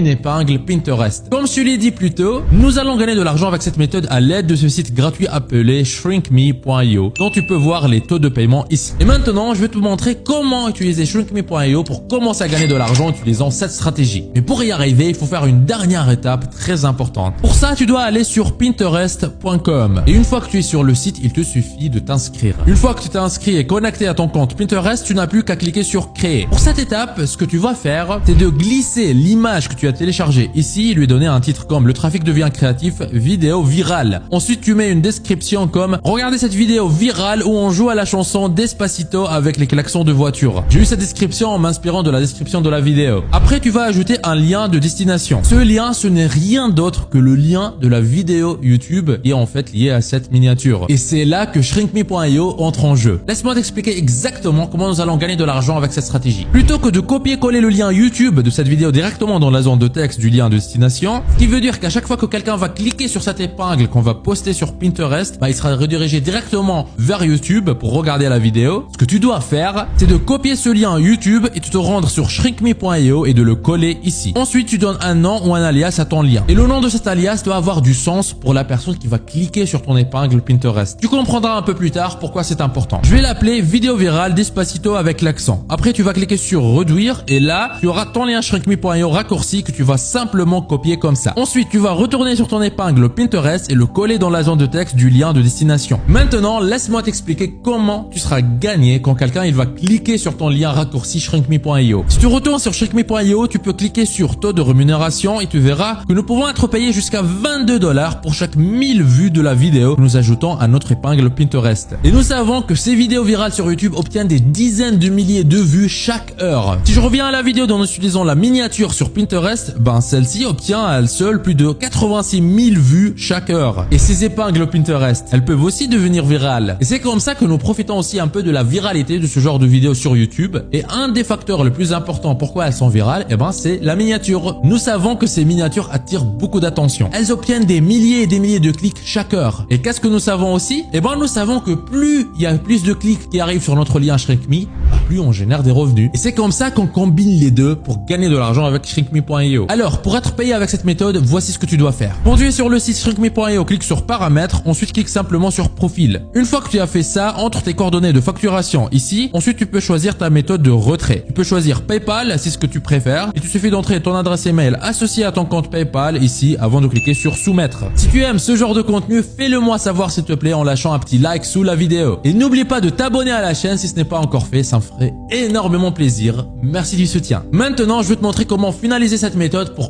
une épingle Pinterest. Comme je l'ai dit plus tôt, nous allons gagner de l'argent avec cette méthode à l'aide de ce site gratuit appelé shrinkme.io dont tu peux voir les taux de paiement ici. Et maintenant, je vais te montrer comment utiliser shrinkme.io pour commencer à gagner de l'argent en utilisant cette stratégie. Mais pour y arriver, il faut faire une dernière étape très importante. Pour ça, tu dois aller sur pinterest.com. Et une fois que tu es sur le site, il te suffit de t'inscrire. Une fois que tu t'es inscrit et connecté à ton compte Pinterest, tu n'as plus qu'à cliquer sur créer. Pour cette étape, ce que tu vas faire, c'est de glisser l'image que tu as téléchargée ici et lui donner un titre comme le trafic devient créatif, vidéo virale. Ensuite, tu mets une description comme regardez cette vidéo virale où on joue à la chanson Despacito avec les klaxons de voiture. J'ai eu cette description en m'inspirant de la description de la vidéo. Après, tu vas ajouter un lien de destination. Ce lien, ce n'est rien d'autre que le lien de la vidéo YouTube qui est en fait lié à cette miniature. Et c'est là que shrinkme.io entre en jeu. Laisse-moi t'expliquer exactement comment nous allons gagner de l'argent avec cette stratégie. Plutôt que de copier-coller le lien YouTube de cette vidéo directement dans la zone de texte du lien de destination, ce qui veut dire qu'à chaque fois que quelqu'un va cliquer sur cette épingle qu'on va poster sur Pinterest, il sera redirigé directement vers YouTube pour regarder la vidéo. Ce que tu dois faire, c'est de copier ce lien YouTube et de te rendre sur shrinkme.io et de le coller ici. Ensuite, tu donnes un nom ou un alias à ton lien. Et le nom de cet alias doit avoir du sens pour la personne qui va cliquer sur ton épingle Pinterest. Tu comprendras un peu plus tard pourquoi c'est important. Je vais l'appeler vidéo virale Despacito avec l'accent. Après, tu vas cliquer sur réduire et là, tu auras ton lien shrinkme.io raccourci que tu vas simplement copier comme ça. Ensuite, tu vas retourner sur ton épingle Pinterest et le coller dans la zone de texte du lien de destination. Maintenant, laisse-moi t'expliquer comment tu seras gagné quand quelqu'un il va cliquer sur ton lien raccourci shrinkme.io. Si tu retournes sur shrinkme.io, tu peux cliquer sur taux de rémunération et tu verras que nous pouvons être payés jusqu'à 22 $ pour chaque 1000 vues de la vidéo que nous ajoutons à notre épingle Pinterest. Et nous savons que ces vidéos virales sur YouTube obtiennent des dizaines de milliers de vues chaque heure. Si je reviens à la vidéo dont nous utilisons la miniature sur Pinterest, celle-ci obtient à elle seule plus de 86 000 vues chaque heure. Et ces épingles Pinterest, elles peuvent aussi devenir virales. Et c'est comme ça que nous profitons aussi un peu de la viralité de ce genre de vidéos sur YouTube. Et un des facteurs les plus importants pourquoi elles sont virales, c'est la miniature. Nous savons que ces miniatures attirent beaucoup d'attention. Elles obtiennent des milliers et des milliers de clics chaque heure. Et qu'est-ce que nous savons aussi? Nous savons que plus il y a plus de clics qui arrivent sur notre lien shrinkme, plus on génère des revenus. Et c'est comme ça qu'on combine les deux pour gagner de l'argent avec shrinkme.io. Alors, pour être payé avec cette méthode, voici ce que tu dois faire. Quand tu es sur le site shrinkme.io, clique sur paramètres, ensuite clique simplement sur profil. Une fois que tu as fait ça, entre tes coordonnées de facturation ici. Ensuite, tu peux choisir ta méthode de retrait. Tu peux choisir PayPal, c'est ce que tu préfères. Il te suffit d'entrer ton adresse email associée à ton compte PayPal ici avant de cliquer sur soumettre. Si tu aimes ce genre de contenu, fais-le moi savoir s'il te plaît en lâchant un petit like sous la vidéo. Et n'oublie pas de t'abonner à la chaîne si ce n'est pas encore fait, ça me ferait énormément plaisir. Merci du soutien. Maintenant, je vais te montrer comment finaliser cette méthode pour